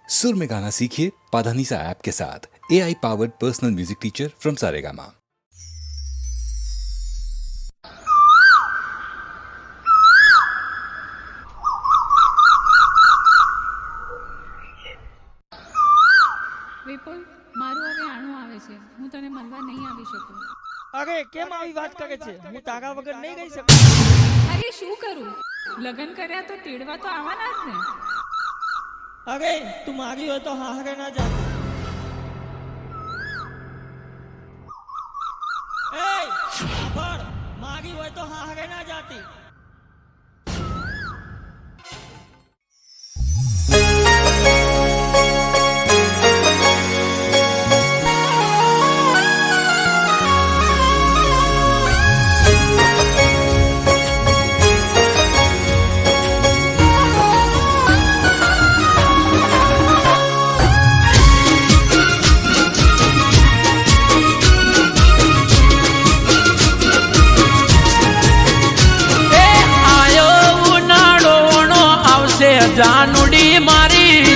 सुर में गाना सीखिए पाधानीसा ऐप के साथ। AI powered personal music teacher from Saregama. Vipul, મારું હવે આણું આવે છે. હું તને મળવા નહીં આવી શકું. અરે કેમ આવી વાત કરે છે? હું તારા વગર નહીં રહી શકું. અરે શું કરું? લગ્ન કર્યા તો તેડવા તો આવવાના જ ને. અરે તું મારી હોય તો હારે ના જા. એ સાંભળ, મારી હોય તો હારે ના જાતી. જાનુડી મારી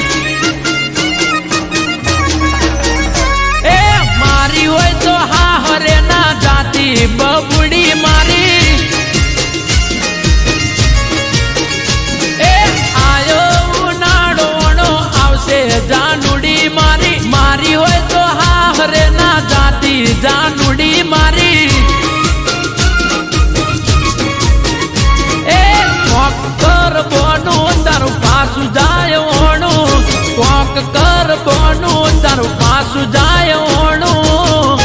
એ મારી હોય તો હા હરે ના જાતી બબુડી મારી એ આયો ઉનાળો આવશે જાનુડી મારી મારી હોય તો હા હરે ના જાતી જાનુડી મારી એ મોકર બોનું તારું પાસું જાય ઓણું કોક કર બોનું તારું પાસું જાય ઓણું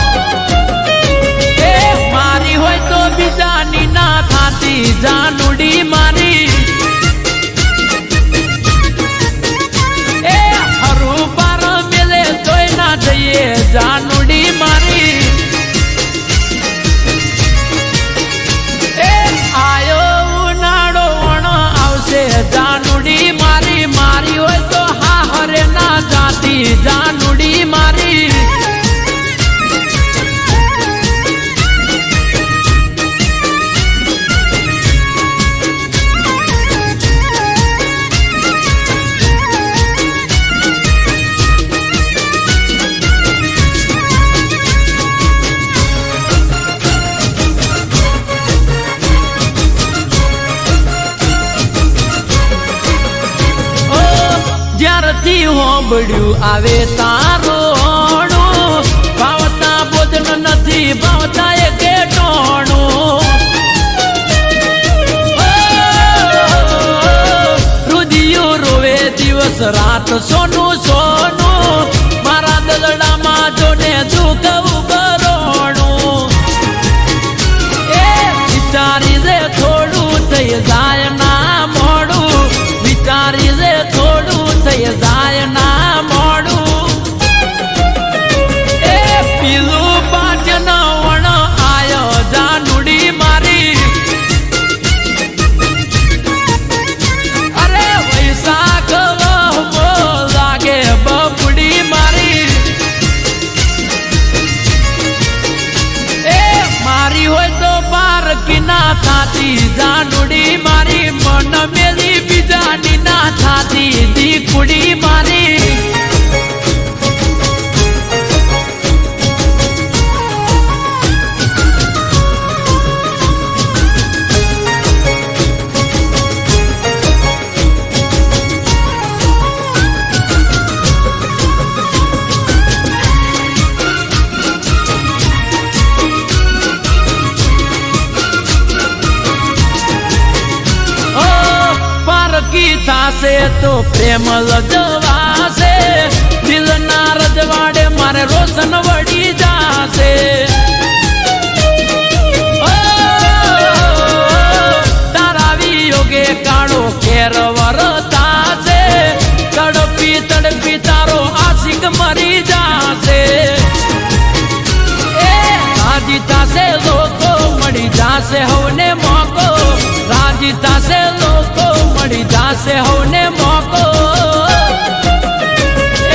એ મારી હોય તો બીજાની ના થાતી જાનુડી મારી એ હરું પાર મેલે તોય ના જઈએ જાનુડી મારી એ આયો ઉનાળો આવશે જાનુડી મારી મારી હોય તો હા હરે ના જાતી જાનુડી મારી જ્યારથી હોંભળ્યું આવે તારોણું ભાવતા ભોજન નથી ભાવતા એ કેટોણું રુધિયો રોવે દિવસ રાત સોનું સોનું મારા દલડામાં જોને દુઃખ ઉભરોણું એ વિચારી રે થોડું થઈ જાય ના મોડું વિચારી રે થોડું થઈ જાય ના મોડું એ પીલું પાટન વણ આયો જાનુડી મારી અરે વૈશાખ વહમો લાગે બબુડી મારી એ મારી હોય તો પારકી ના થાતી જાનુડી મારી મન મેલી બીજાની ના થાતી દીકુડી મારી થાશે તો પ્રેમ લજવાશે દિલના રજવાડે મારે રોશન વળી જાશે તારા વિયોગે કાળો કેર વરતાશે તડપી તડપી તારો આશિક મરી જાશે એ રાજી થાશે લોકો મળી જાશે હવને મોકો રાજી થાશે લોકો મળી જાશે હવને મોકો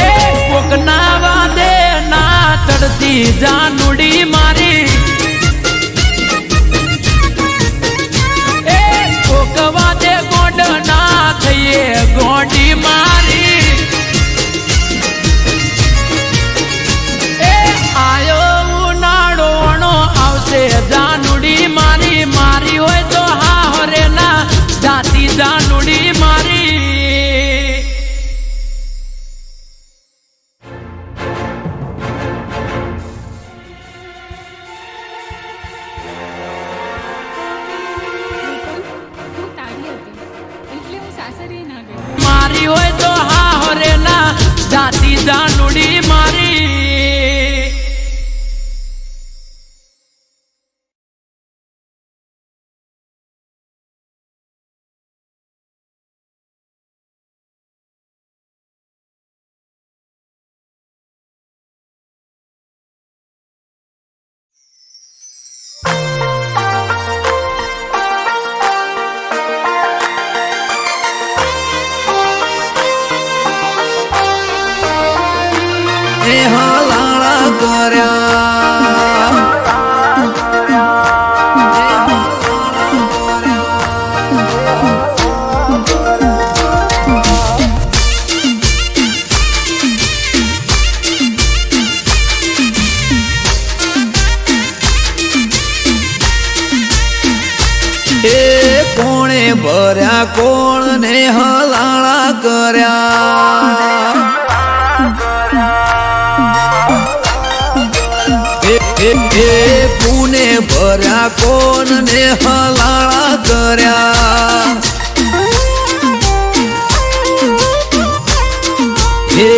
એ કોકના વાદે ના ચડતી જાનુડી મારી એ કોક વાદે ગોડ ના થઈએ ગોડી મારી ને હલાળા કર્યા કોણે ભર્યા કોણ ને હલાળા કર્યા પુને ભર્યા કોણ ને હલાળા કર્યા હે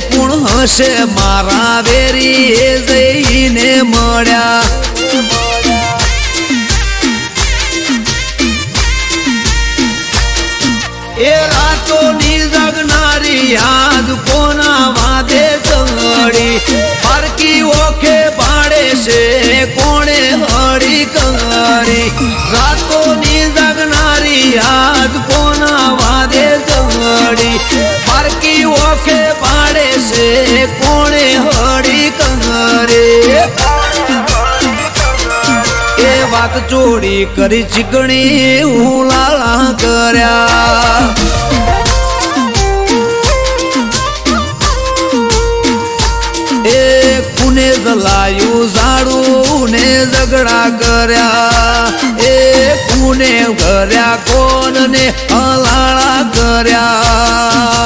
કોણ હશે મારા વેરી એ જઈને મળ્યા એ રાતોની જગનારી યાદ કોના વાદે કંગડી પારકી ઓખે પાડે છે કોણે હળી કંગડી રાતોની જગનારી યાદ કોના વાદે કંગડી પારકી ઓખે પાડે છે કોણે હળી કંગડી એ વાત ચોરી કરી ચીકણી હું લાળા કર્યા એ કુને જલાયું ઝાડું ને ઝઘડા કર્યા એ કુને કર્યા કોણ ને હલાળા કર્યા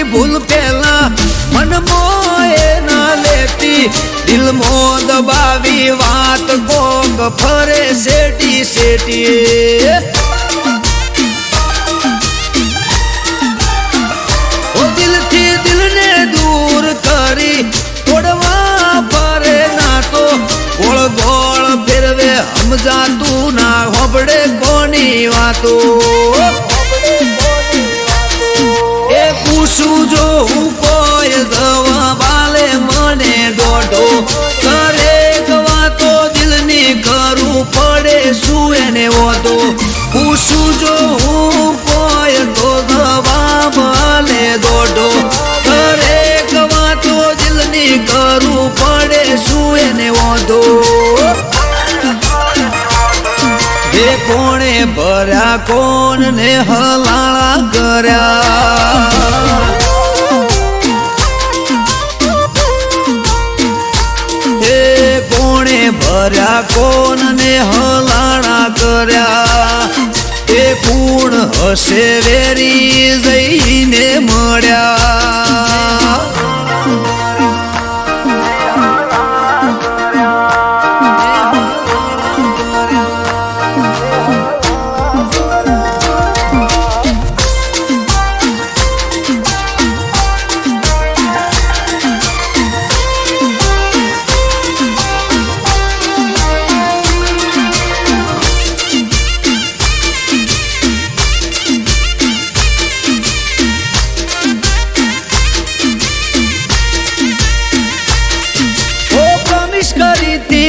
ભૂલ પેલા મન મોએ ના લેતી દિલ મો દબાવી વાત કોક ફરે શેટી શેટી ઓ દિલથી દિલને દૂર કરી તોડવા ફરે ના તો ગોળ ગોળ ફેરવે સમજાતું ના હોબડે કોની વાતો પૂછું જો હું કોઈ જવાબાલે મને દોઢો કરે વાતો દિલની કરું પડે શું એને વધો પૂછું જો હું કોઈ તો જવાબાલે દોઢો કરે વાતો દિલની કરું પડે શું એને વધો એ કોણે ભર્યા કોણ ને હલાળા કર્યા એ કોણે ભર્યા કોણ ને હલાળા કર્યા એ પૂર્ણ હશે વેરી જઈને મળ્યા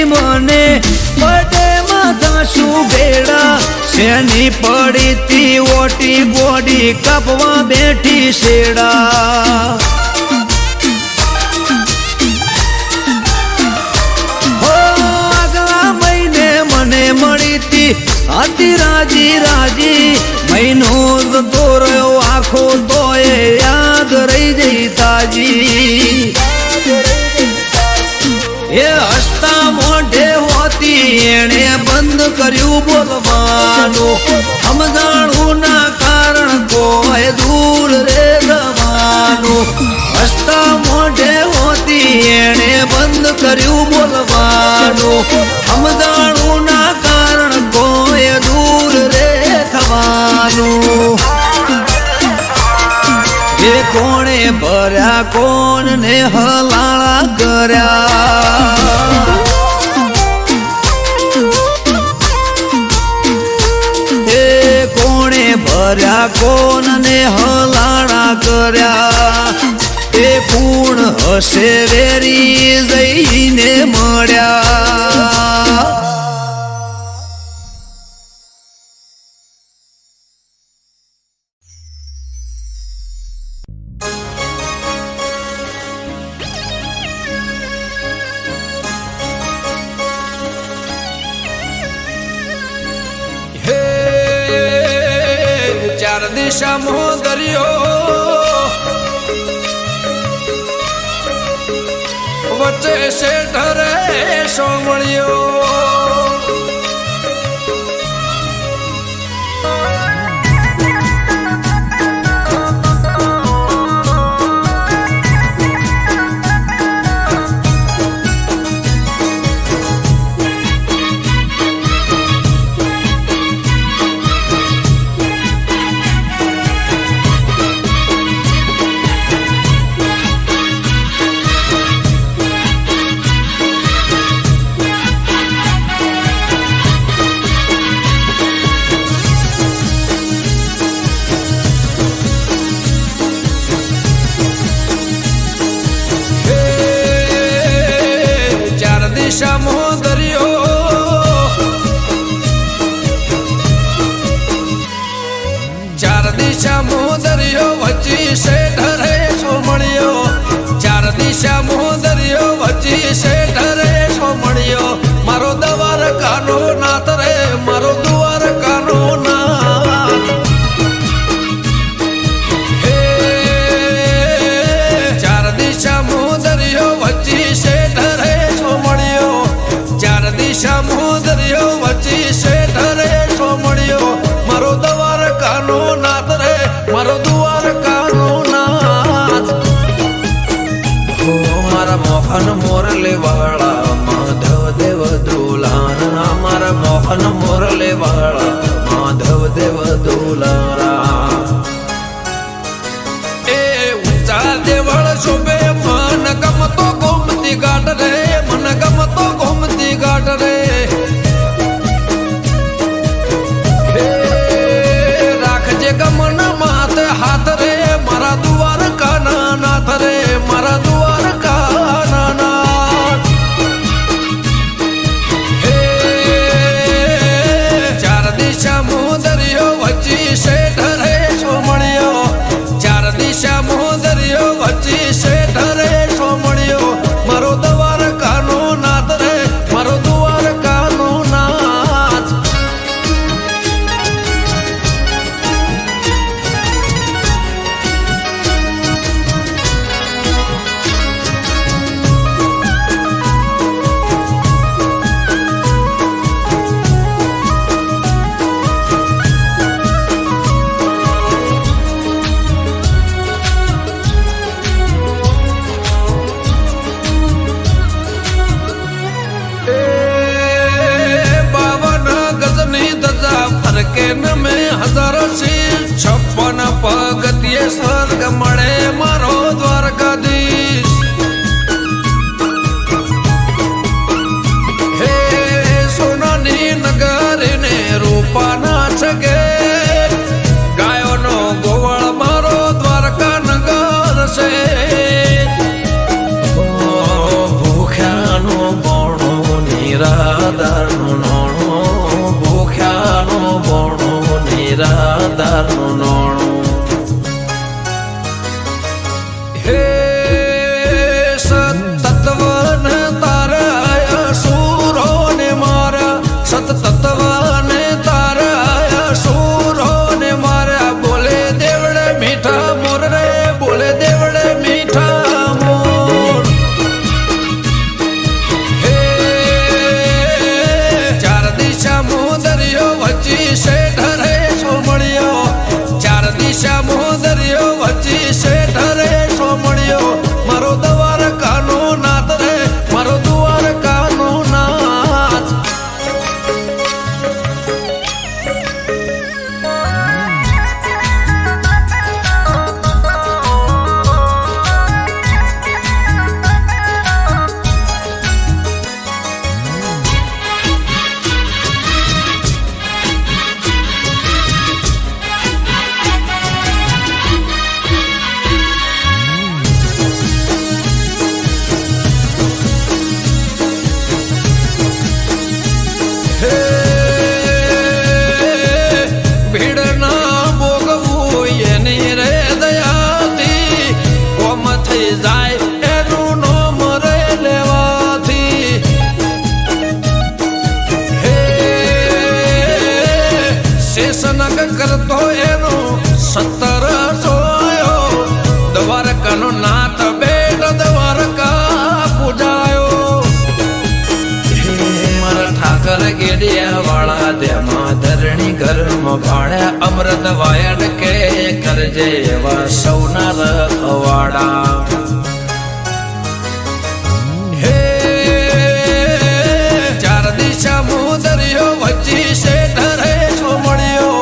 મને બડે માથા શું ભેડા શેની પડી તી ઓટી બોડી કપવા બેઠી શેડા હો આગલા મહિને મને મળી તી હતી રાજી રાજી મહિનો જતો રહ્યો આખો તોય યાદ રહી જઈ તાજી એ હસતા મોઢે હોતી એણે બંધ કર્યું બોલવાનું સમજાણું ના કારણ કોઈ દૂર રે જવાનું હસતા મોઢે હોતી એણે બંધ કર્યું બોલવાનું સમજાણું ના કારણ કોઈ દૂર રે થવાનું એ કોણે ભર્યા કોણ ને હલાળા કર્યા એ કોણે ભર્યા કોણ ને હલાળા કર્યા એ પૂર્ણ હશે વેરી જઈને મળ્યા ચાર દિશામાં દરિયો વચ્ચે છે ઢરે સોમળિયો દિશામાં દરિયો ચાર દિશામાં દરિયો વચ્ચે છે ઢરે સોમળિયો ચાર દિશામાં દરિયો વચ્ચે છે ઢરે સોમળિયો મારો દ્વારકાનો નાથ રે મારો દ્વારકાનો નાથ હે ચાર દિશામાં દરિયો વચ્ચે છે ઢરે દિશામાં દરિયો વચ્ચે છે ઢરે સોમળિયો મારો દ્વારકાનો નાથ રે મારો દ્વારકાનો નાથ મારા મોહન મોરલે વાળા માધવ દેવ દુલારા મારા મોહન મોરલે વાળા માધવ દેવ દુલારા એ ઊંચા દેવળ શોભે મન ગમતો ગોમતી ઘાટ રે મન ગમતો ગોમતી ઘાટ રે રાખજે ગમન માથે હાથ રે મારા દ્વારકાના નાથ રે મારા દ્વારકાના નાથ હે ચાર દિશામાં દરિયો વચ્ચે છે ઢરે સોમળિયો ચાર દિશામાં દરિયો વચ્ચે છે ઢરે સોમળિયો મારો દ્વારકાનો નાથ રે મારો દ્વારકાનો નાથ ફરકે ન મેં હજારો શીર 56 પગથિયે સ્વર્ગ મળે મારો દ્વારકાધીશ હે સોનાની નગરીને રૂપાના છગે ગાયોનો ગોવાળ મારો દ્વારકા નગર છે ભૂખ્યાનો બોણો નિરાધારનો નોણો ભૂખ્યાનો બોણો નિરાધારનો નોણો હે સતત્વને તારા સુરો ને મારા સતત્વને તારા સુરો ને મારા બોલે દેવડે મીઠા મોર રે બોલે દેવડે મીઠા મોર હે ચાર દિશામાં દરિયો વચ્ચે છે ઢરે સોમળિયો ધર્મ ભાડ્યા અમૃત વાયડ કે કરજે એવા સૌના રખવાડા હે ચાર દિશા મુદરિયો વચ્ચી શેઠ રે સોમળિયો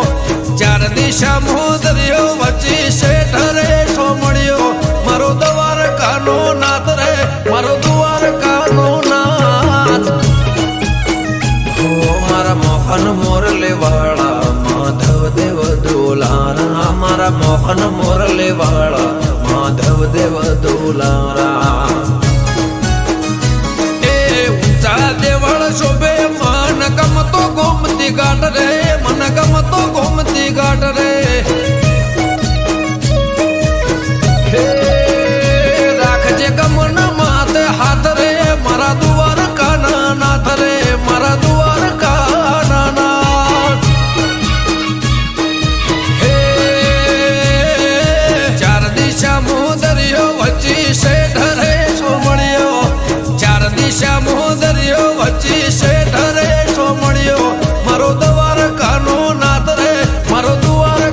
ચાર દિશા મુદરિયો વચ્ચી શેઠ રે સોમળિયો મારો દ્વારકાનો નાથ રે મારો દ્વારકાનો નાથ મારા મોહન મોરલે વાળા માધવ દેવ દુલારા મારા મોહન મોરલે વાળા માધવ દેવ દુલારા એ ઊંચા દેવળ શોભે મન ગમતો ગોમતી ઘાટ રે મન ગમતો ગોમતી ઘાટ રે હે રાખજે ગમન માથે હાથ રે મારા દ્વારકાના નાથ રે મારા દ્વારકાના નાથ હે ચાર દિશા મુદરિયો વચ્ચી શેઠ રે સોમળિયો ચાર દિશા મુદરિયો વચ્ચી શેઠ રે સોમળિયો મારો દ્વારકાનો નાથ રે મારો દ્વારકાનો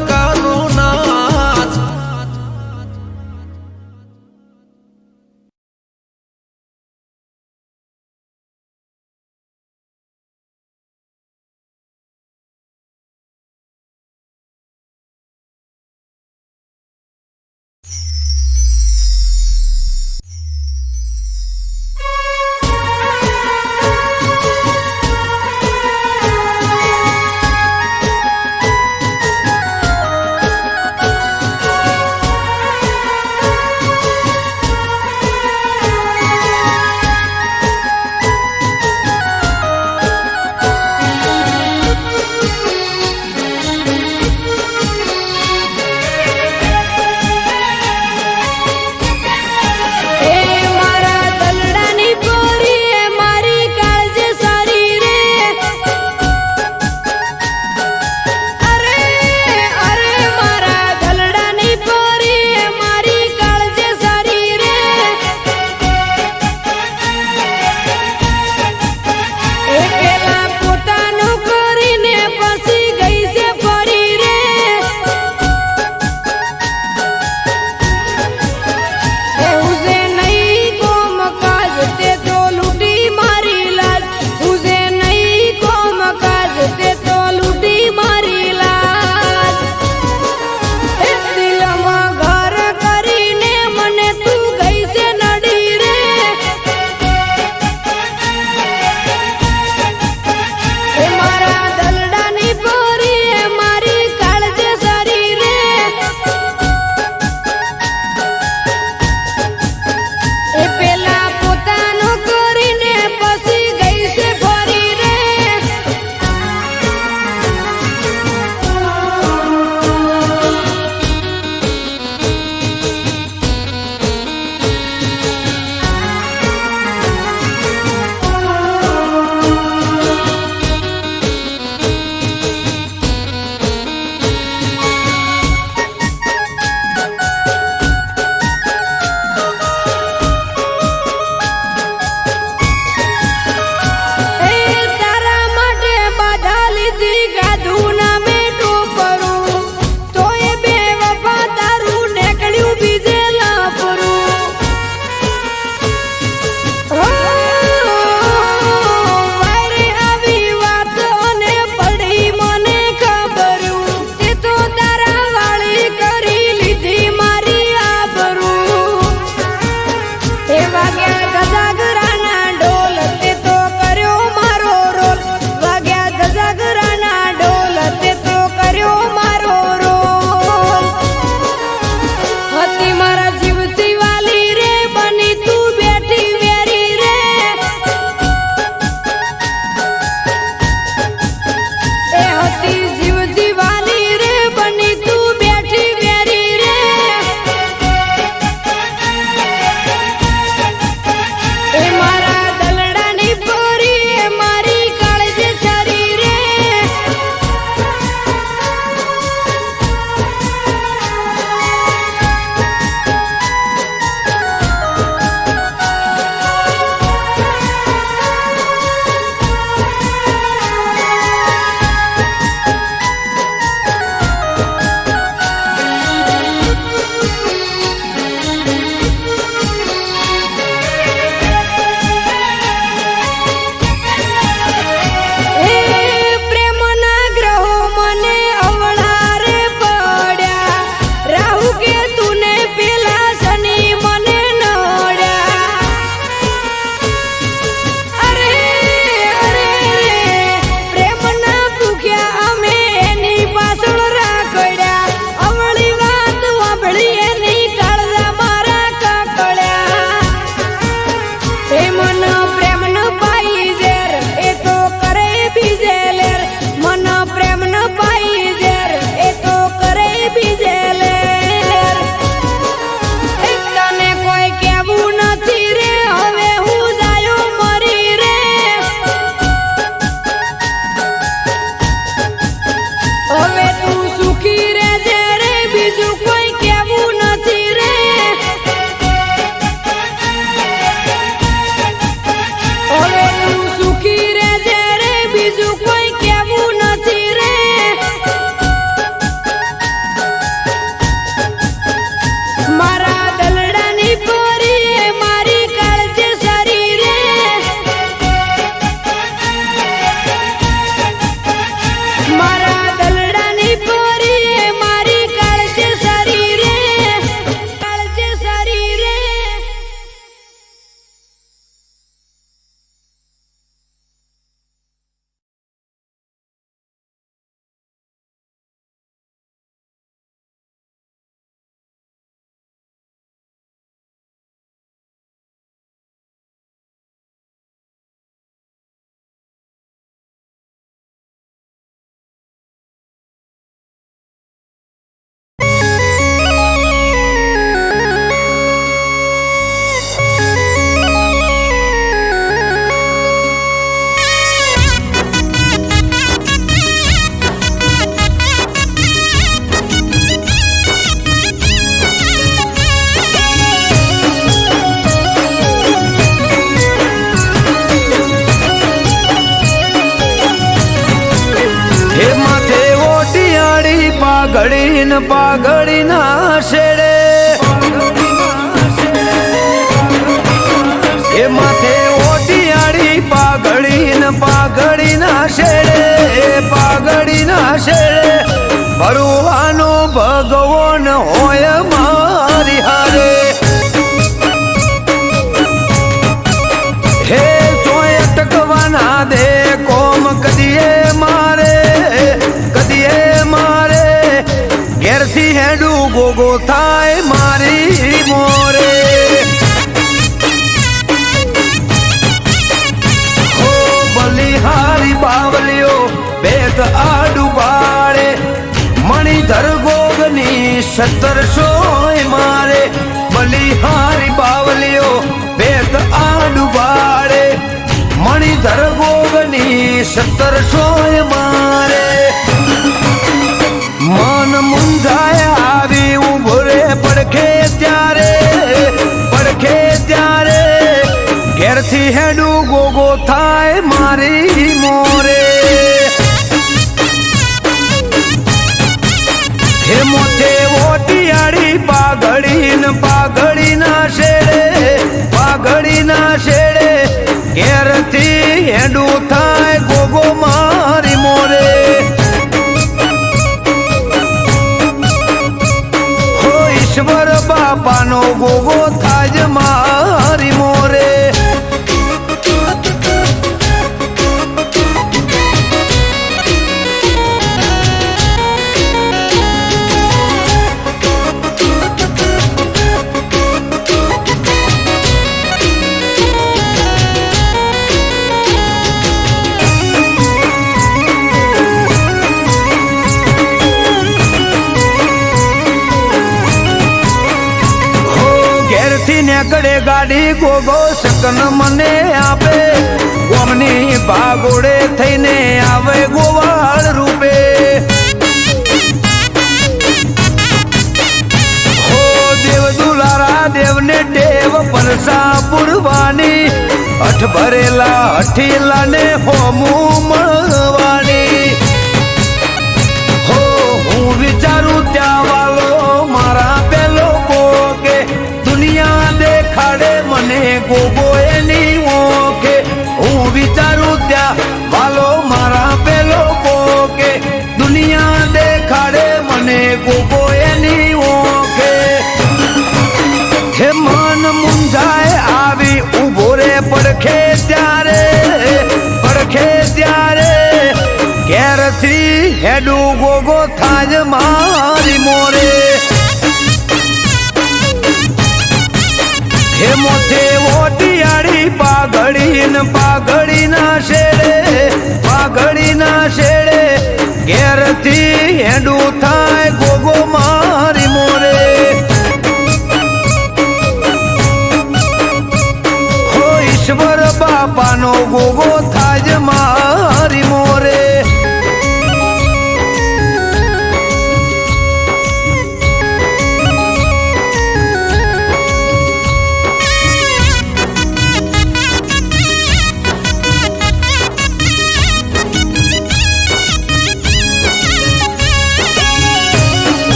પાઘડી ન પાઘડી ના શેડે એ માથે ઓટિયાળી પાઘડી ન પાઘડી ના શેડે પાઘડી ના શેડે ભરવાનો ભગવાન હોય મારી હારે હે જોય અટકવાના દે કોમ કદીએ મારે ઘેરથી હેડું ગોગો થાય મારી મોરે હો બલિહારી બાવલીઓ બેત આડું બાળે મણિધર ગોગની 1700 મારે બલિહારી બાવલીઓ બેત આડું બાળે મણિધર ગોગની 1700 મારે મન મુંજાય આવી ઉભો રે પડખે ત્યારે ઘેરથી હેડું ગોગો થાય મારી મોરે હે મોતે ઓટિયાળી પાઘડી ન પાઘડી ના શેડે ઘેરથી હેડું થાય ગોગો મારી મોરે ઈશ્વર બાપાનો ગોગો થાજ મારી મોરે નેકડે ગાડી ગોગો શકન મને આપે ગોમની ભાગોડે થઈને આવે ગોવાળ રૂપે હો દેવ દુલારા દેવને ટેવ પરસા પુરવાની અઠ ભરેલા અઠીલા ને હોમું મળવાની હો હું વિચારું ત્યાં વાલો મારા પેલો ગોગે દુનિયા દેખાડે મને ગોગો એની ઓકે હું વિચારું ત્યાં વાલો મારા પેલો ગોગે દુનિયા દેખાડે મને ગોગો એની ઓકે હે મન મુંજાય આવી ઉભો રે પડખે ત્યારે ઘેરથી હેડું ગોગો થાજ મારી મોરે હે મોથે ઓટિયાળી પાઘડી ન પાઘડી ના શેડે ઘેરથી હેડું થાય ગોગો મારી મોરે હો ઈશ્વર બાપાનો ગોગો થાજ મારી મોરે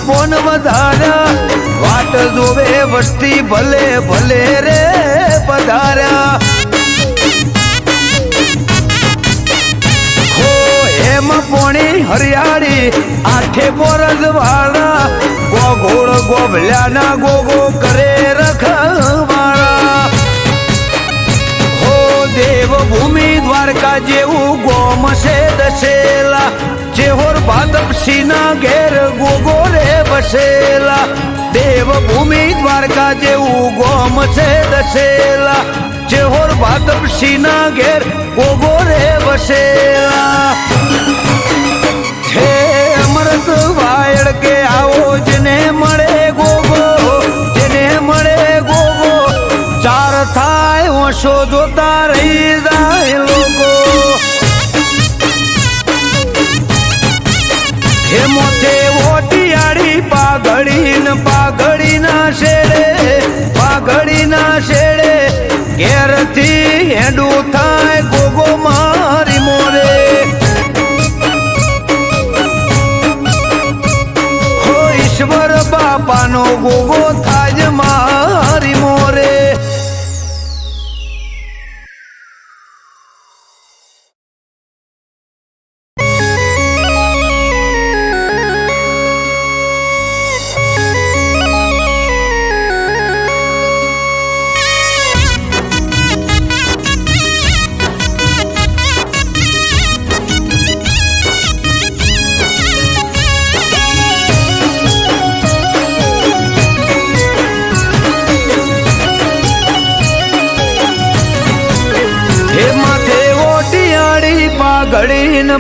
પોન વધાર્યા વાટ જોવે વસ્તી ભલે ભલે રે પધાર્યા હો એમ પોણી હરિયાળી આઠે બોરજ વાળા ગોગોળ ગોભલ્યાના ગોગો કરે રખવાળા હો દેવભૂમિ દ્વારકા જેવું ગોમ છે દશેલા ચેહોર ભાદપસીના ઘેર ગોગો રે બસેલા દેવભૂમિ દ્વારકા જેવું ગોમ છે દશેલા ચેહોર ભાદપસીના ઘેર ગોગો રે બસેલા હે અમૃત વાયડ કે આવો જેને મળે ગોગો ચાર થાય ઓછો જોતા રહી જાય લોકો હે મોથે ઓટિયાળી પાઘડી પાઘડીના શેડે પાઘડીના શેડે ઘેરથી હેડું થાય ગોગો મારી મોરે હો ઈશ્વર બાપાનો ગોગો થાય મારી મોરે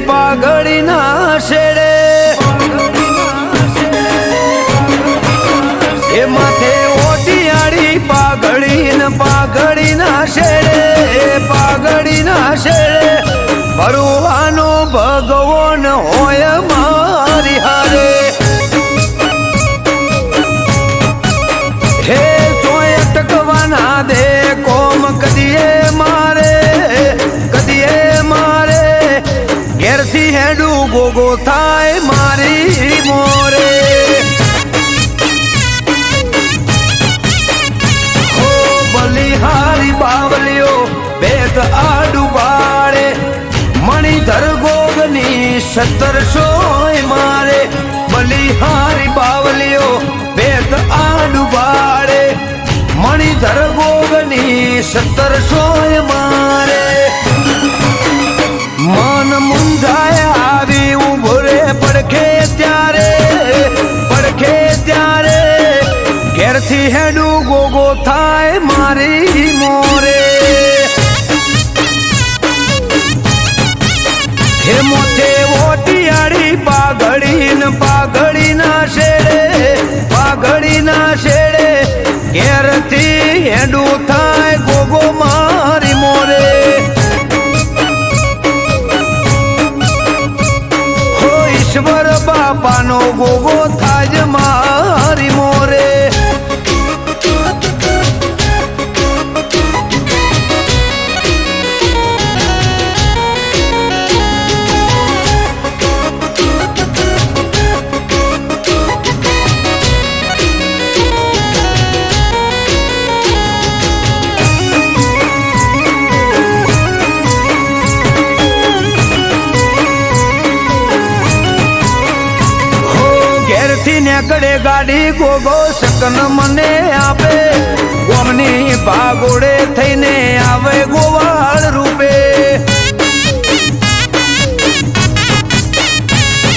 પાઘડીના શેડે એ માથે ઓટિયાળી પાઘડીના શેડે પાઘડીના શેડે ભરવાનો ભગવાન હોય મારી હારે હે ચોય અટકવાના દે કોમ કદીએ મારે ઘેરથી હેડું ગોગો થાય મારી મોરે હો બલિહારી બાવલીઓ બેત આડું બાળે મણિધર ગોગની 1700 મારે બલિહારી બાવલીઓ બેત આડું બાળે મણિધર ગોગની 1700 મારે મન મુંજાય આવી ઉભો રે પડખે ત્યારે ઘેરથી હેડું ગોગો થાય મારી મોરે હે મોથે ઓટિયાળી પાઘડીના શેડે ઘેરથી હેડું થાય ગોગો મારી મોરે ઈશ્વર બાપાનો ગોગો થાજ મારી મોરે નેકડે ગાડી ગોગો શકન મને આપે ગોમની ભાગોડે થઈને આવે ગોવાળ રૂપે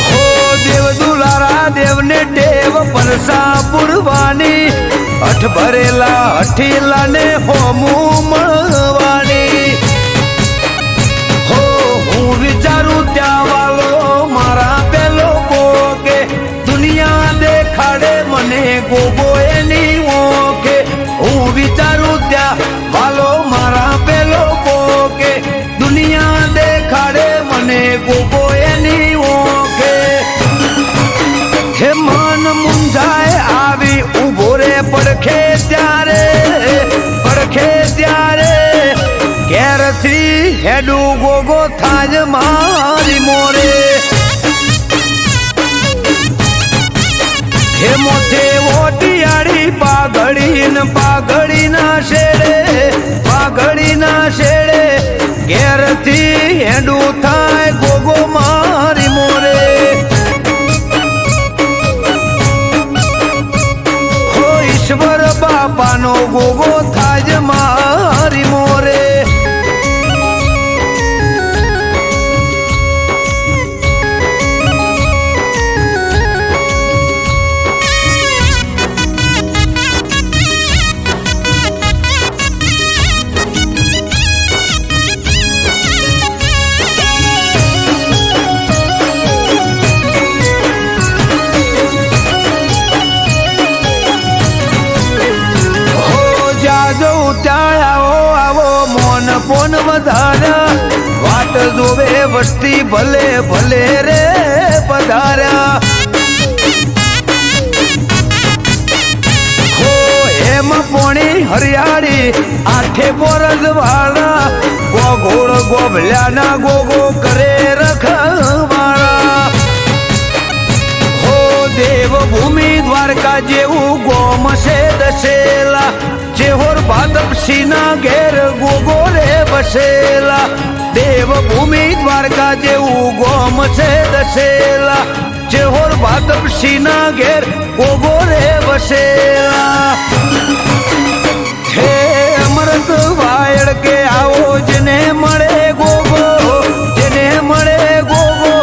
હો દેવ દુલારા દેવને ટેવ પરસા પુરવાની અઠ ભરેલા અઠીલા ને હોમું મળવાની હો હું વિચારું ત્યાં વાલો મારા પેલો ગોગે દુનિયા દેખાડે મને ગોગો એની ઓકે હું વિચારું ત્યાં વાલો મારા પેલો ગોગે દુનિયા દેખાડે મને ગોગો એની ઓકે હે મન મુંજાય આવી ઉભો રે પડખે ત્યારે ઘેરથી હેડું ગોગો થાજ મારી મોરે હે મોથે ઓટિયાળી પાઘડીના શેડે ઘેરથી હેડું થાય ગોગો મારી મોરે હો ઈશ્વર બાપાનો ગોગો થાજ મારી મોરે પોન વધાર્યા વાટ જોવે વસ્તી ભલે રે પધાર્યા એમાં પોણી હરિયાળી આઠે બોરજ વાળા ગોગોળ ગોભલ્યાના ગોગો કરે રખવાળા હો દેવભૂમિ દ્વારકા જેવું ગોમ છે દસેલા જેહોર ભાદપસીના ઘેર ગોગો રે બસેલા દેવભૂમિ દ્વારકા જેવું ગોમ છે દસેલા જેહોર ભાદપસીના ઘેર ગોગો રે બસેલા હે અમૃત વાયડ કે આવો જેને મળે ગોગો જેને મળે ગોગો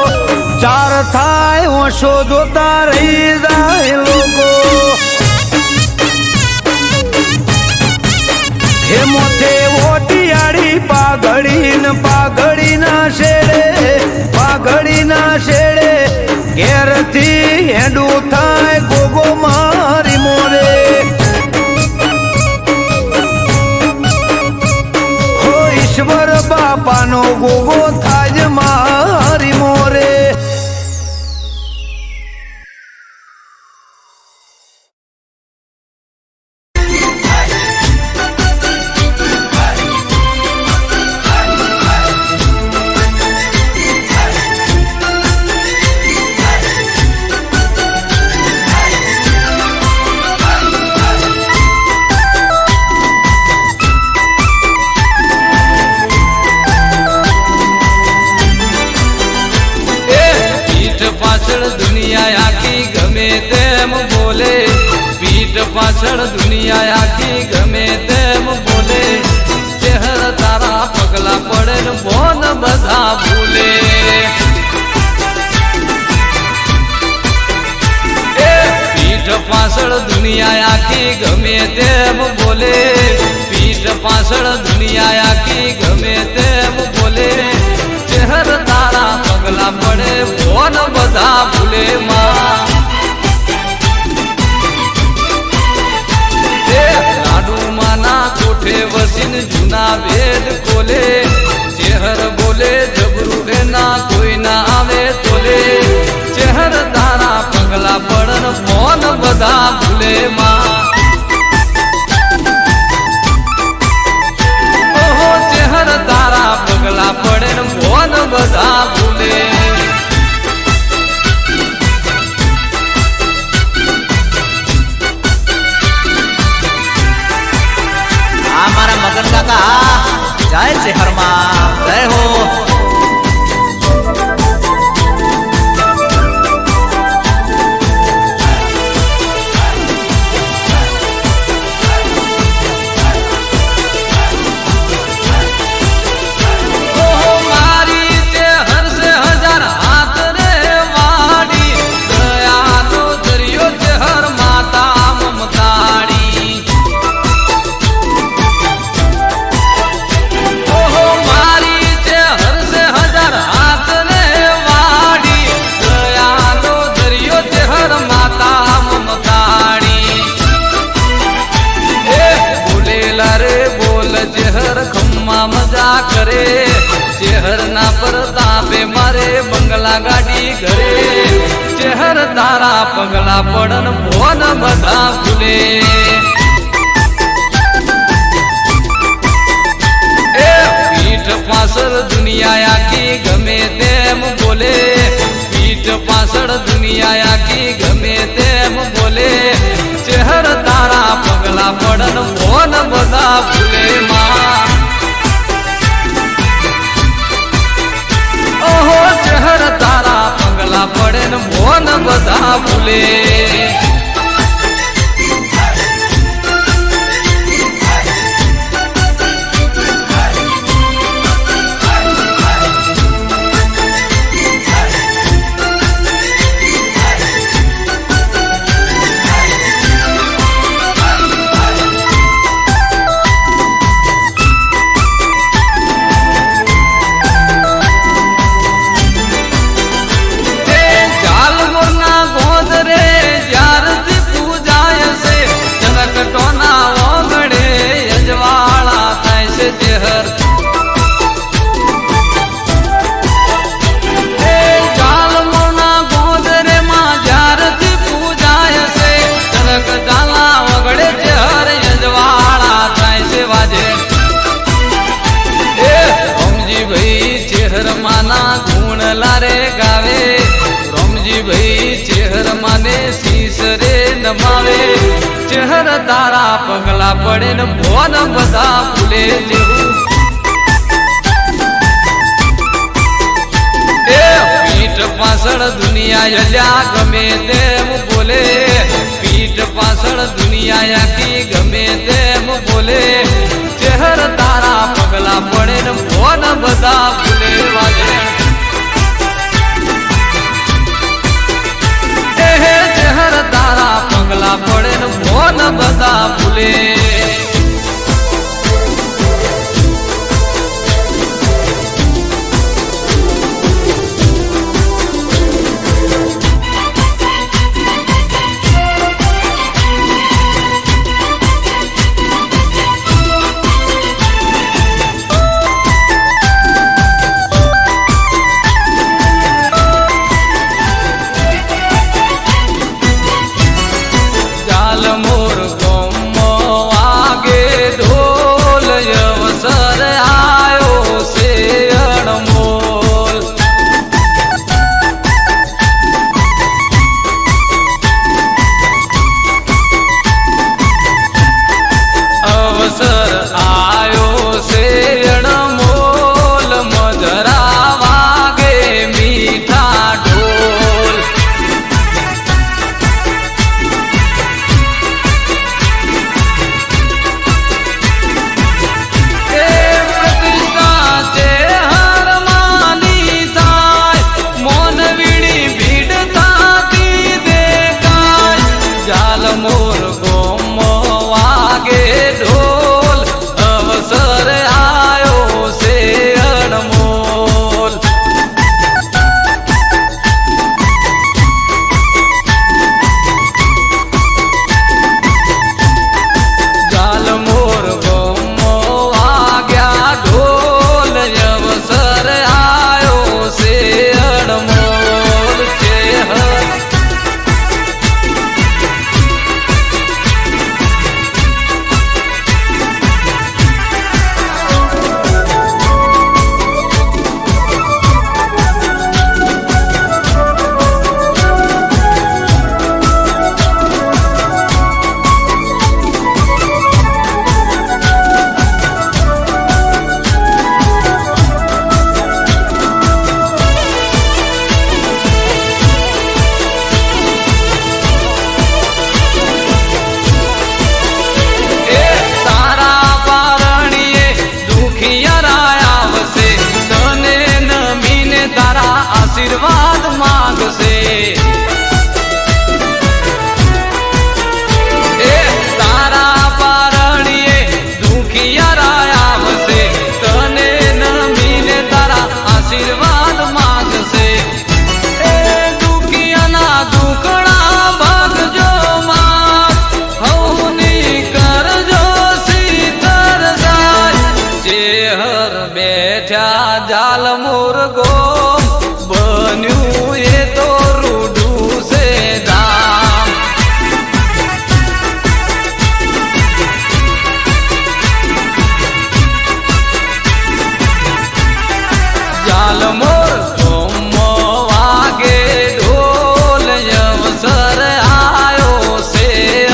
ચાર થાય ઓછો જોતા રહી જાય લોકો હે મોથે ઓટિયાળી પાઘડીના શેડે ઘેરથી હેડું થાય ગોગો મારી મોરે હો ઈશ્વર બાપાનો ગોગો થાય મારી મોરે દુનિયા આખી ગમે તેમ બોલે પીઠ પાછળ દુનિયા આખી ગમે તેમ બોલે ચહેર તારા પગલા પડે ને બોન બધા ભૂલે પીઠ પાછળ દુનિયા આખી ગમે તેમ બોલે પીઠ પાછળ દુનિયા આખી ગમે તેમ બોલે ચહેર તારા પગલા પડે બોન બધા ભૂલે માં લાડુ માના કોઠે વસીન જૂના વેદ ખોલે ચહેર બોલે જબરું એના કોઈ ના આવે તોલે ચહેર તારા પગલા પડન બોન બધા ભૂલે માં ઓહો ચહેર તારા પગલા પડે ને બોન બધા ભૂલે મારા મગન કાકા જય શહેરમાં જય હો કરે ચહેર ના પરતાપે મારે બંગલા ગાડી ઘરે ચહેર તારા પગલા પડન ભોન બધા ભૂલે પીઠ પાછળ દુનિયા આખી ગમે તેમ બોલે પીઠ પાછળ દુનિયા આખી ગમે તેમ બોલે ચહેર તારા પગલા પડન ભોન બધા ભૂલે માં ઓહો ચહેર તારા પગલા પડે ને મોન બધા ભૂલે ચેહર તારા પગલા પડે ને ભોન બધા ભૂલે જેવું એ પીઠ પાછળ દુનિયા અલ્યા ગમે તેમ બોલે પીઠ પાછળ દુનિયા આખી ગમે તેમ બોલે ચેહર તારા પગલા પડે ને ભોન બધા ભૂલે વાગે ચેહર તારા પગલા પડે ને ભોન બધા ભૂલે આશીર્વાદ માંગશે એ તારા પારણીએ દુખિયારા આવશે તને નમીને તારા આશીર્વાદ માંગશે એ દુખિયાના દુખડા ભાગજો માં હવની કરજો સીતર જાય ચેહર બેઠા જાલ મુરગો બન્યું એ તો રૂડું છે ધામ જાલ મોર કોમો વાગે ઢોલ અવસર આયો છે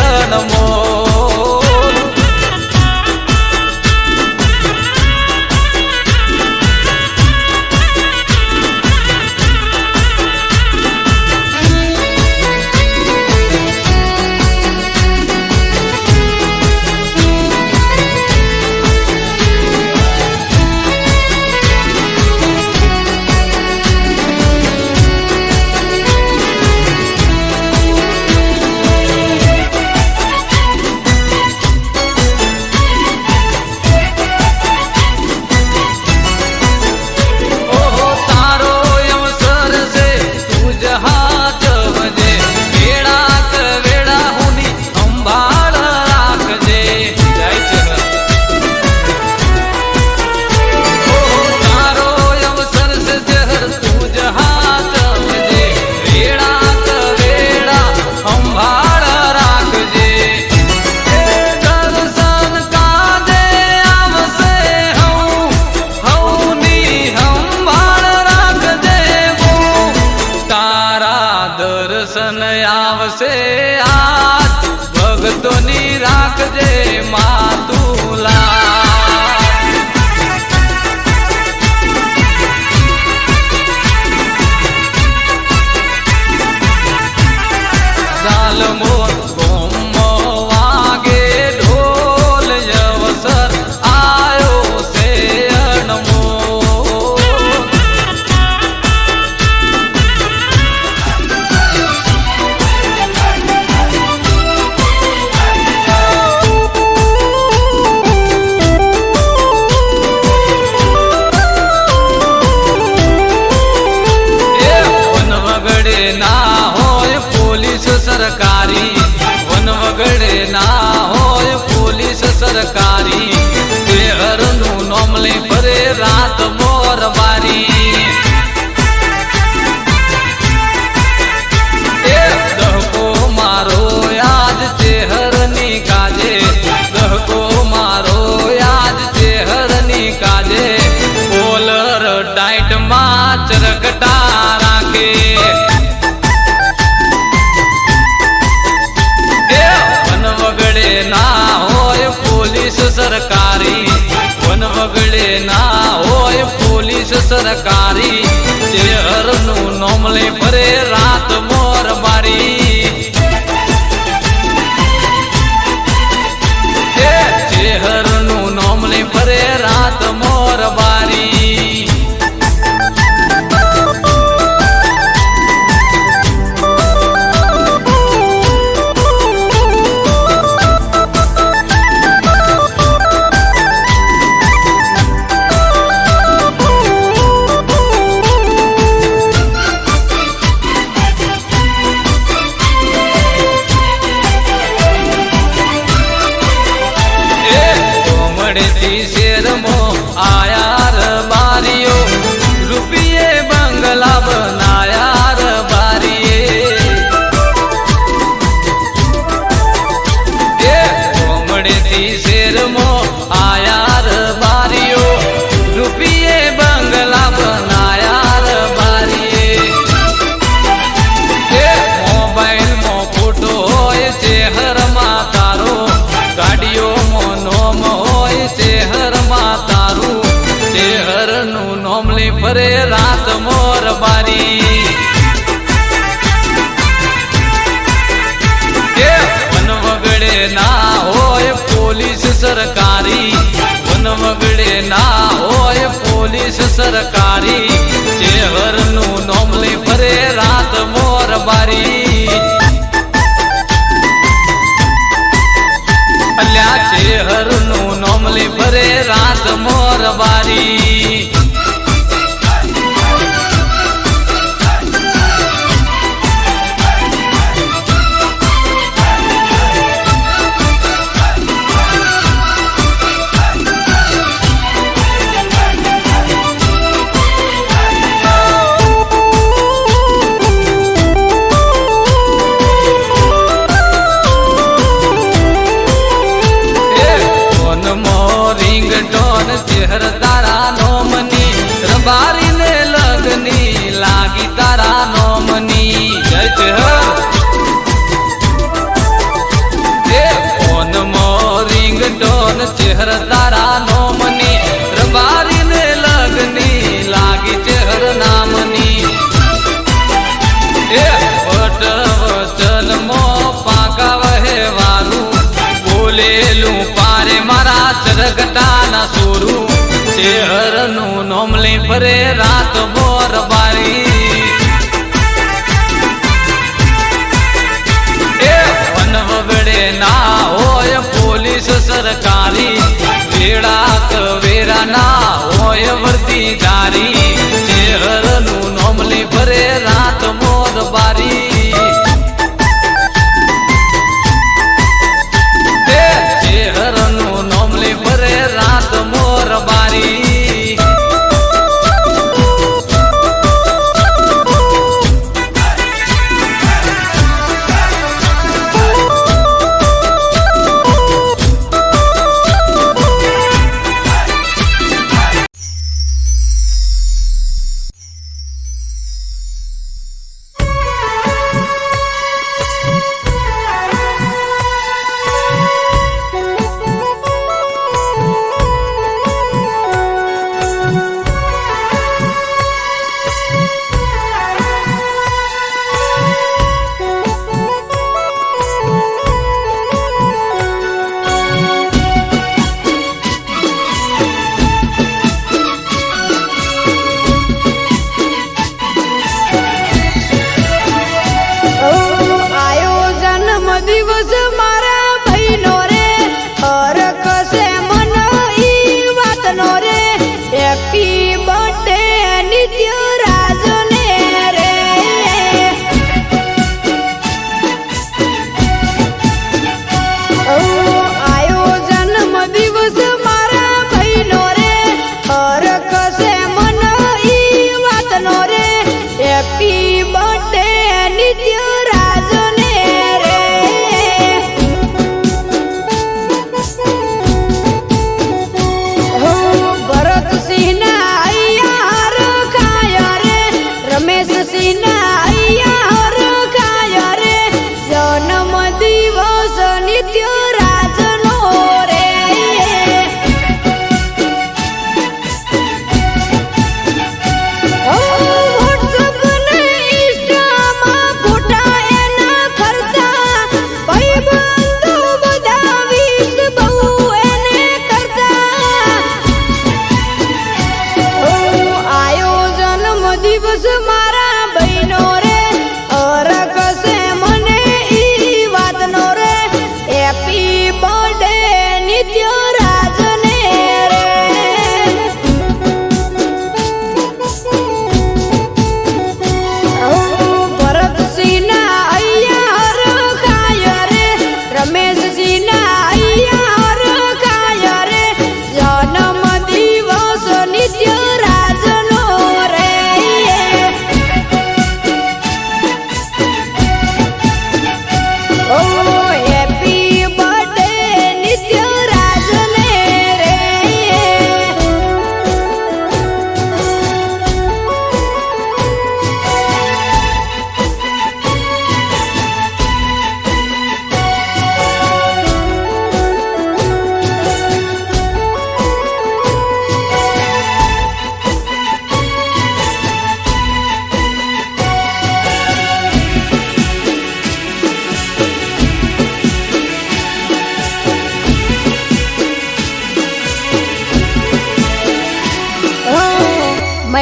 અણમોલ બારી શહેરનું નોમ લઈ ફરે રાત મોર બારી એ દહકો મારો યાદ શહેરની કાજે દહકો મારો યાદ શહેરની કાજે કોલર ટાઈટમાં ચરકટા રાખે વગડે ના હોય પોલીસ સરકારી વન વગડે ના હોય પોલીસ સરકારી શહેરનું નોમ લઈ ફરે રાત મોર બારી શહેરનું નોમ લઈ ફરે રાત મોર બારી શેરમો આયાર બારીઓ રૂપિયે બંગલા બનાયાર બારીએ કોમડેથી શેરમો આયાર બારીઓ રૂપિયે બંગલા બનાયાર બારીએ મોબાઈલમાં ફોટો હોય શહેરમાં તારો ગાડીઓમાં નોમ હોય શહેરમાં તારું શહેરનું નોમ લઈ ફરે રાત મોર બારી વન વગડે ના હોય પોલીસ સરકારી વન વગડે ના હોય પોલીસ સરકારી શહેરનું નોમ લઈ ફરે રાત મોર બારી અલ્યા શહેરનું નોમ લઈ ફરે રાત મોર બારી રિંગટોન ચહેર તારા નોમની રબારીને લગની લાગી તારા નોમની જય ચહેર ફોનમો રિંગટોન ચહેર તારા નોમની રબારીને લગની લાગી ચહેર નામની પટ વચનમો પાકા વહેવાનું બોલેલું પારે મારા ચરગટાના સોરું શહેરનું નોમ લઈ ફરે રાત મોર બારી વન વગડે ના હોય પોલીસ સરકારી વેળા વેરા ના હોય વર્દીદારી શહેરનું નોમ લઈ ફરે રાત મોર બારી શહેરનું નોમ લઈ ફરે રાત મોર બારી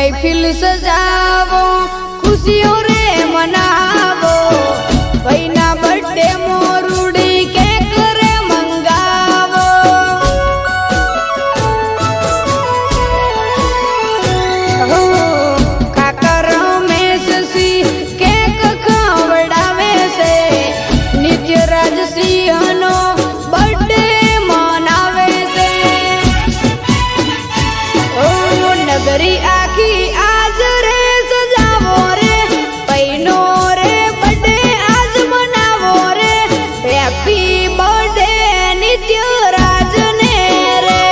महफिल सजावो खुशियों रे मनावो भाईना बर्थडे मोरुड़ी केक रे मंगावो हो काका रमेश सी केक खवड़ावे से नित्य राज सिंह नो बर्थडे मनावे से ओ नगरी आखी आज रे सजावो रे पैनो रे बर्थडे आज मनावो रे हैप्पी बर्थडे नित्य राज ने रे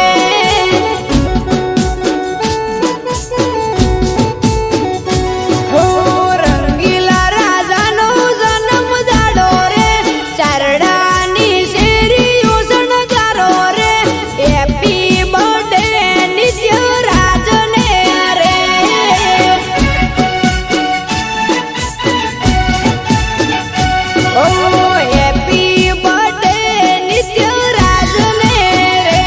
हो रंगीला राजा नो जन्म दाड़ो रे चारडानी शेरीओ शणगारो रे हैप्पी बर्थडे नित्य राज ने रे ओ हैप्पी बर्थडे नित्य राज ने रे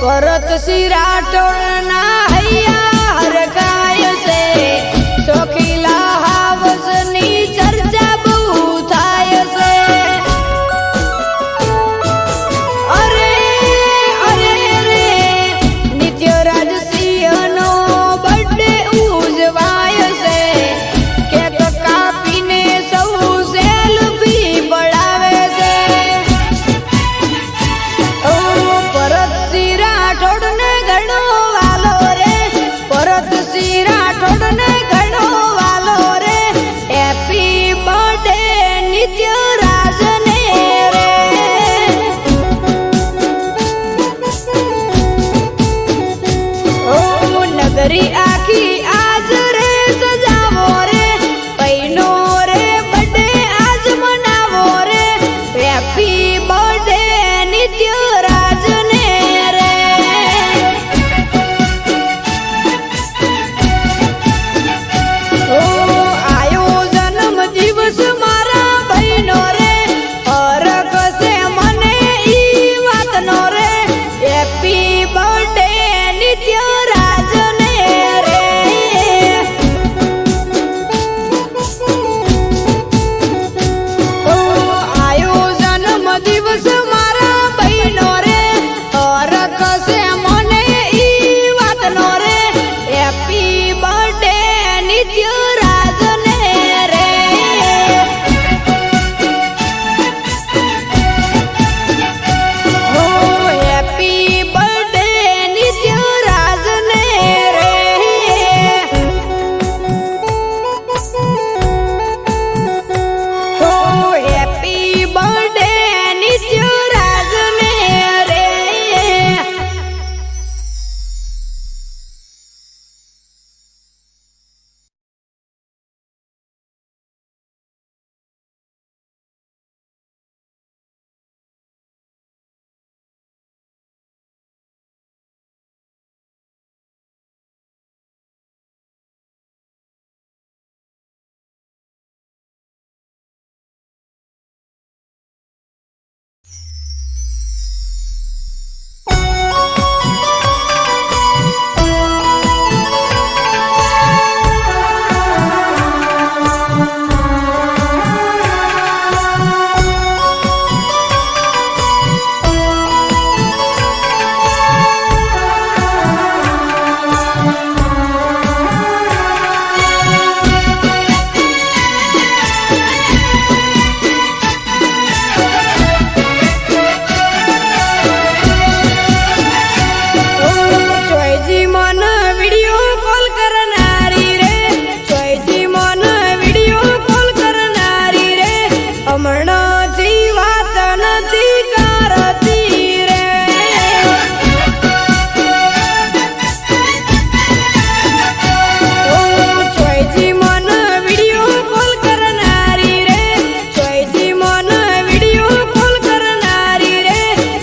परत सिरा टोळना हैया हरकाय से सोखीला हावसनी चर्चा बहु थाय से अरे अरे रे नित्य राज सिंह नो बर्थडे उजवाय से केक कापीने सौ सेल्फी पडावे से ओ परत सिरा ठोडने घणो वालो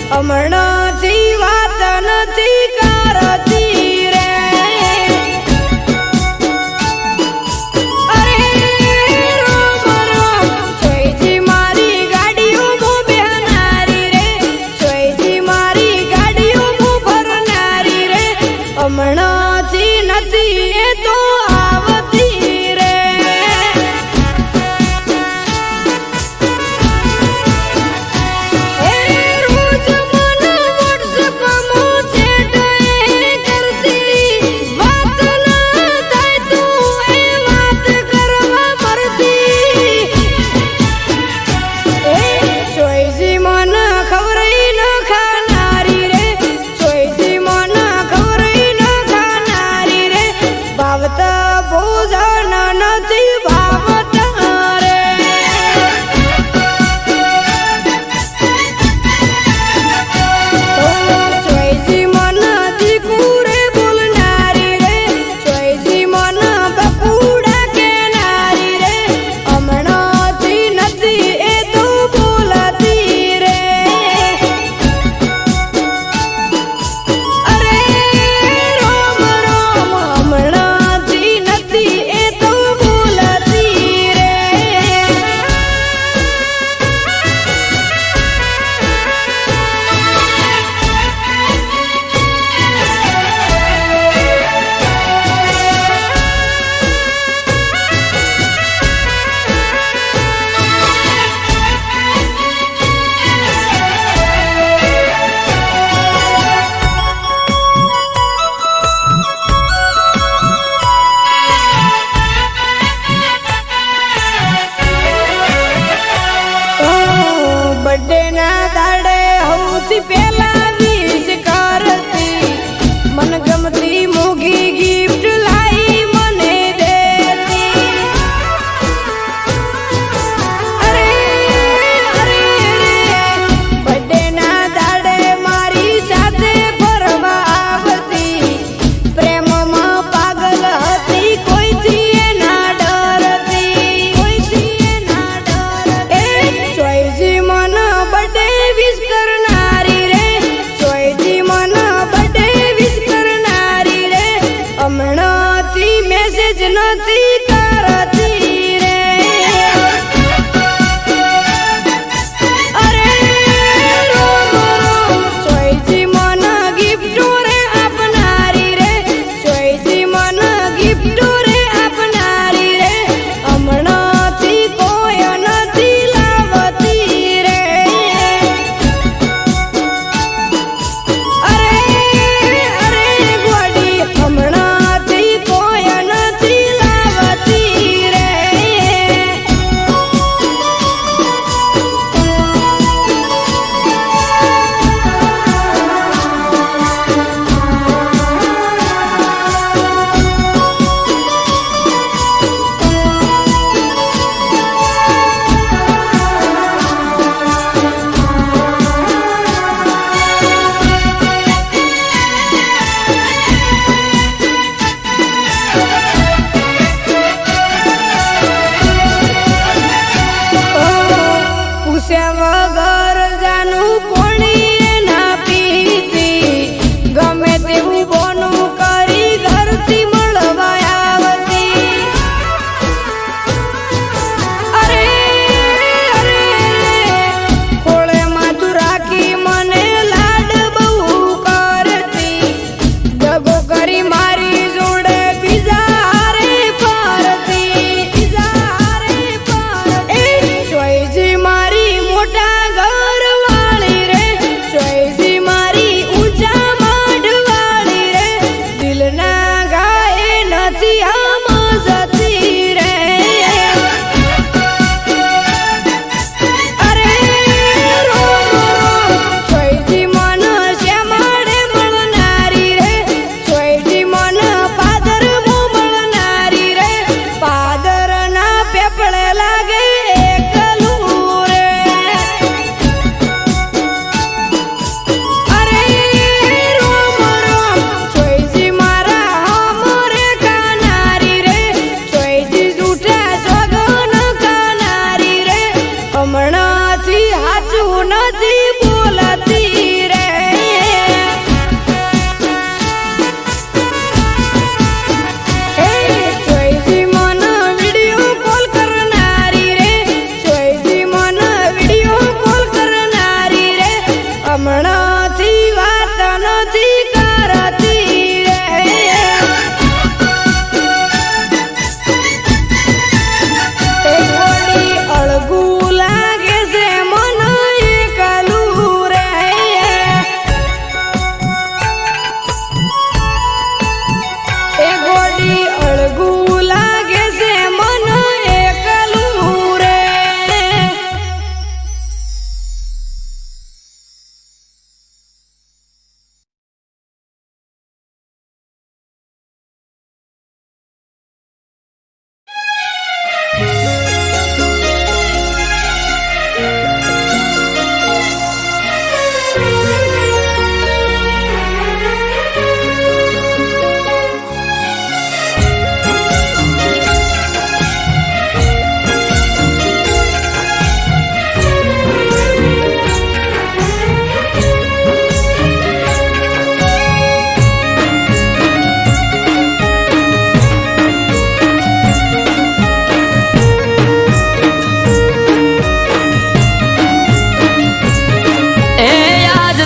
હમણાંથી વાત નથી કરતી રે અરે રોમ રોમ સોયજી મારી ગાડીઓ હું બેહનારી રે સોયજી મારી ગાડીઓ હું ભરનારી રે હમણાંથી નથી એ તો આવતી રે એ રોજ મને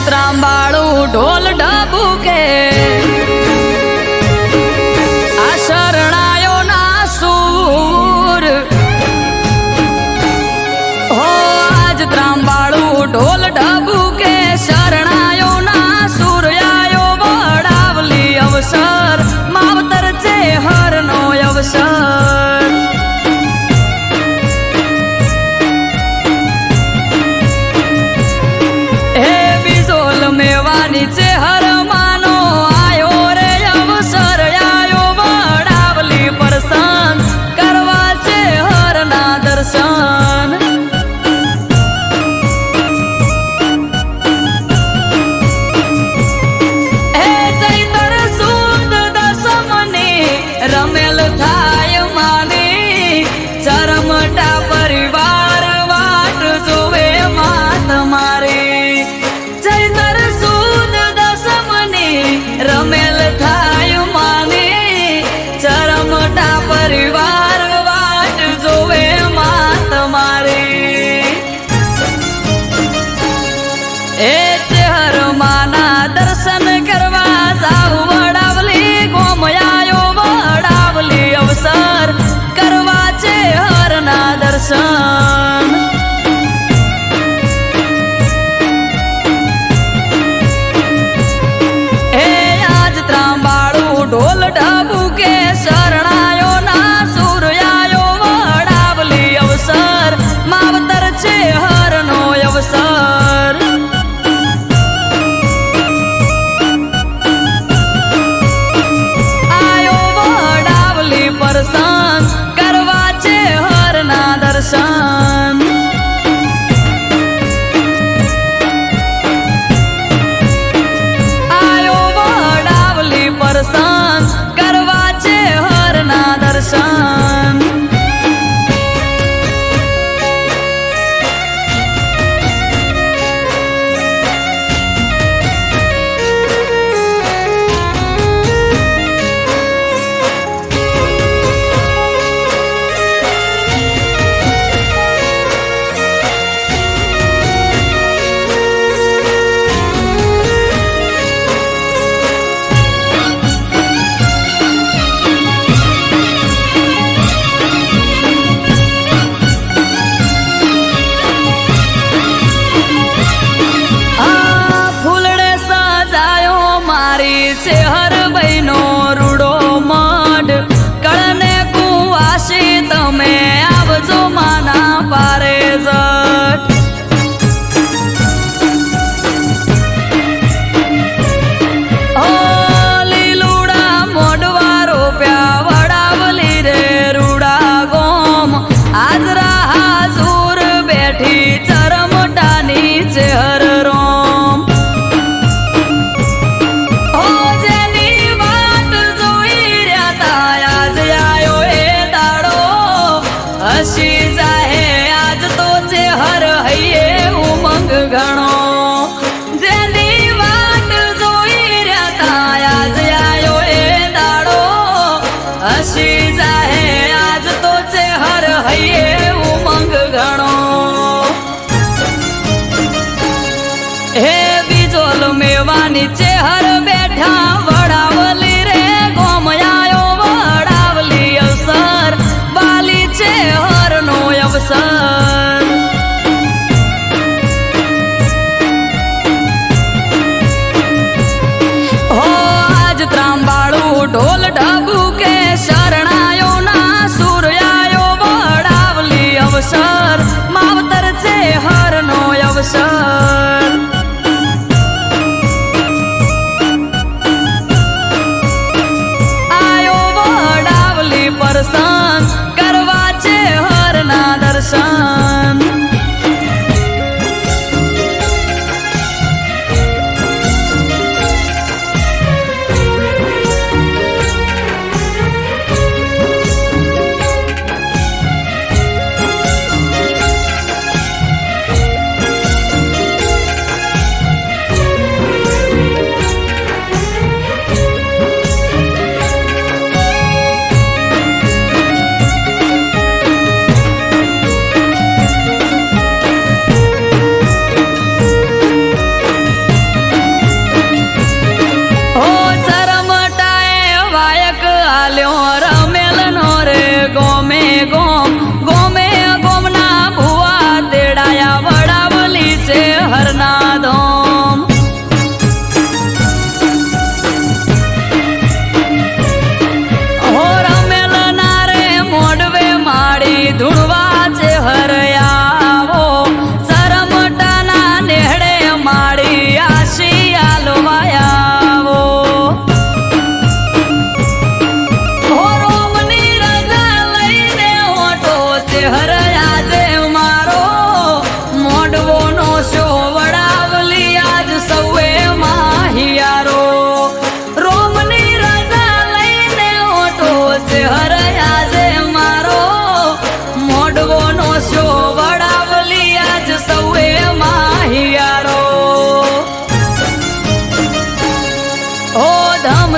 ત્રાંબાળું ઢોલ ઢબુકે આ શરણાયો ના સૂર હો આજ ત્રાંબાળું ઢોલ ઢબુકે શરણાયો ના સૂર આયો વડાવલી અવસર માવતર છે હરનો અવસર મેવાની છે હર માનો આયો રે અવસર આયો વડાવલી પરસન કરવા છે હરના દર્શન હે ચૈતર સુદ દસમની રમેલ થાય માની ચરમટા પરિવાર વાટ જોવે માત મારી રમેલ થાય માની ચરમટા પરિવાર વાટ જોવે માત મારી એ ચેહર માના દર્શન કરવા જાવ વડાવલી ગોમયાયો વડાવલી અવસર કરવા છે હરના દર્શન ઢોલ ઢબુકે શરણાયો ના સૂર આયો વડાવલી અવસર માવતર છે હરનો અવસર આયો વડાવલી પરસન કરવા છે હરના દર્શન દર્શન કરવા છે હરના દર્શન છે હર બહેનો રૂડો મઢ કળને કુવાસી તમે આવજો માના પારે જટ ઓ લીલુડા મોડવા રોપ્યા વડાવલી રે રૂડા ગોમ આજરા હાજુર બેઠી ચરમટાની છે હર રોમ હસી જાહે આજ તો છે હર હૈયે ઉમંગ ઘણો જેની વાટ જોઈ રહ્યા તા આજ આયો એ દાડો હસી જાહે આજ તો છે હર હૈયે ઉમંગ ઘણો હે બીજોલ મેવાની છે હર બેઠા વડાવલી રે ગોમયાયો વડાવલી અવસર બાલી છે હરનો અવસર હો આજ ત્રાંબાળું ઢોલ ઢબુકે શરણાયો ના સૂર આયો વડાવલી અવસર માવતર છે હરનો અવસર આયો વડાવલી પરસન કરવા છે હરના દર્શન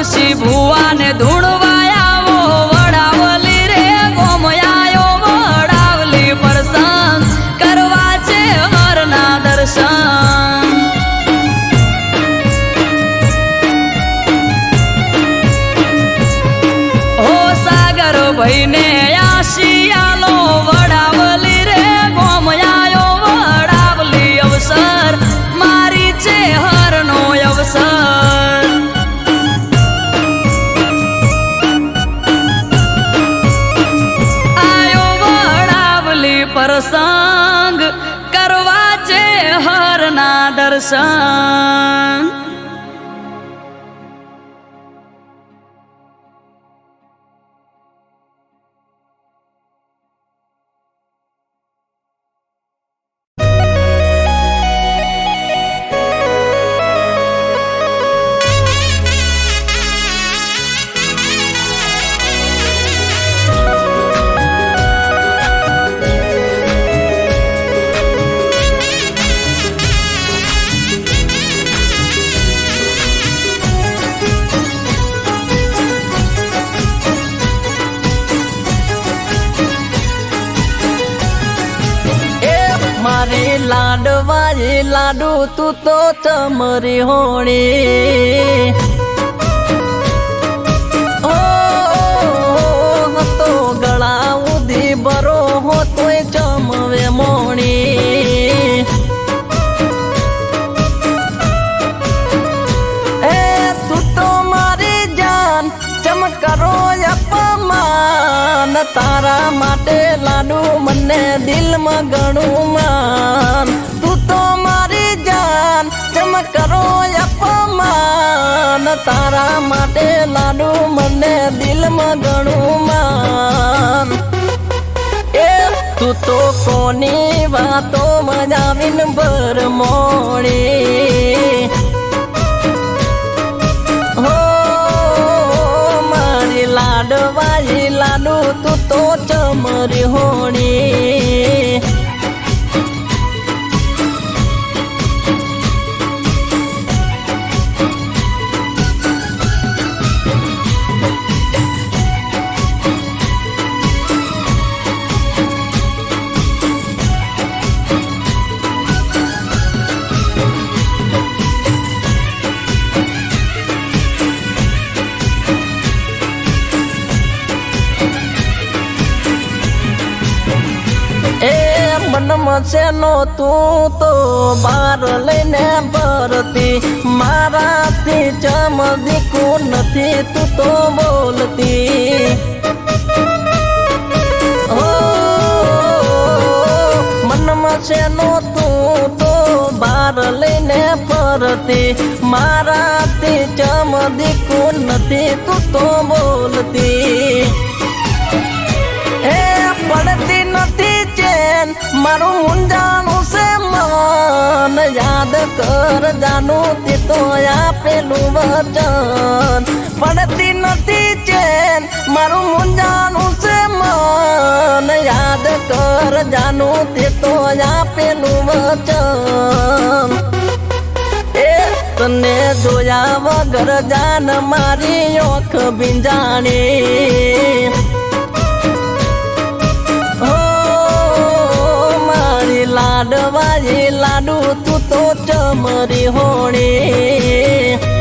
ડોશી ભુવાને ધૂણવાયાવો વડાવલી રે ગોમયાયો વડાવલી પ્રસંગ કરવા છે હરના દર્શન ઓ સાગર ભાઈને આશિયાલો વડાવલી રે ગોમયાયો વડાવલી અવસર મારી છે હરનો અવસર આયો વડાવલી પ્રસંગ કરવા છે હરના દર્શન મારી લાડવાજી લાડુ તું તો ચમરી હોણી ઓ તો ગળા ઉધી બરો હો તોય ચમવે મોણી એ તું તો મારી જાન ચમકરો અપમાન તારા માટે લાડુ મને દિલમાં ઘણું માન તું તો મારી જાન ચમકરો અપમાન તારા માટે લાડુ મને દિલમાં ઘણું માન એ તું તો કોની વાતો મજાવીન ભર મોણી હો મારી લાડવાજી લાડુ તું તો ચમરી હોણી મનમાં શેનો તું તો બાર લઈને ભરતી મારાથી ચમદીકું નથી તું તો બોલતી ઓ મનમાં શેનો તું તો બાર લઈને ફરતી મારાથી ચમદીકું નથી તું તો બોલતી એ પડતી નથી ચેન મારું મુંજાનું છે મન યાદ કર જાનું તે તો આપેલું વચન પડતી નથી ચેન મારું મુંજાનું છે મન યાદ કર જાનું તે તો આપેલું વચન એ તને જોયા વગર જાન મારી ઓખ ભીંજાણી લાડવાજી લાડુ તું તો ચમરી હોણી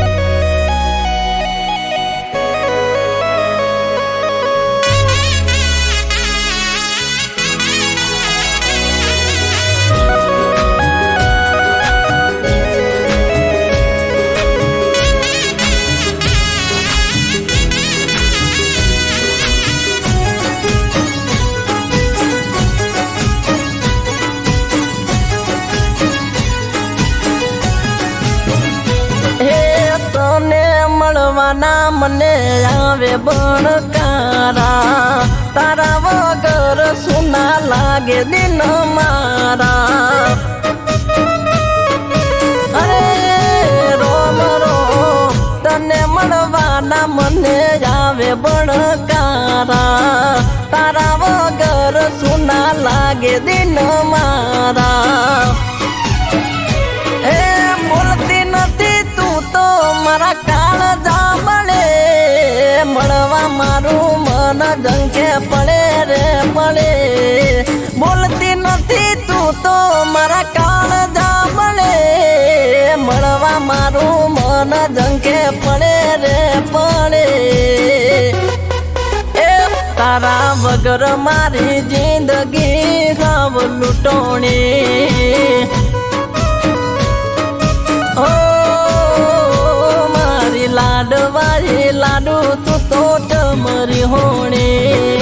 મળવાના મને આવે બણકારા તારા વગર સુના લાગે દિન મારા અરે રોમ રો તને મળવાના મને આવે બણકારા તારા વગર સુના લાગે દિન મારા એ બોલતી નથી તું તો મારા કાળ જામણે મન ઝંખે પડે રે પડે. બોલતી નથી તું તો મારા કાળ જામણે, મળવા મારું મન ઝંખે પડે રે પડે. એ તારા વગર મારી જિંદગી સાવ લૂંટોણી. ઓ મારી લાડવાળી લાડુ તું તો ટમરી હોણી.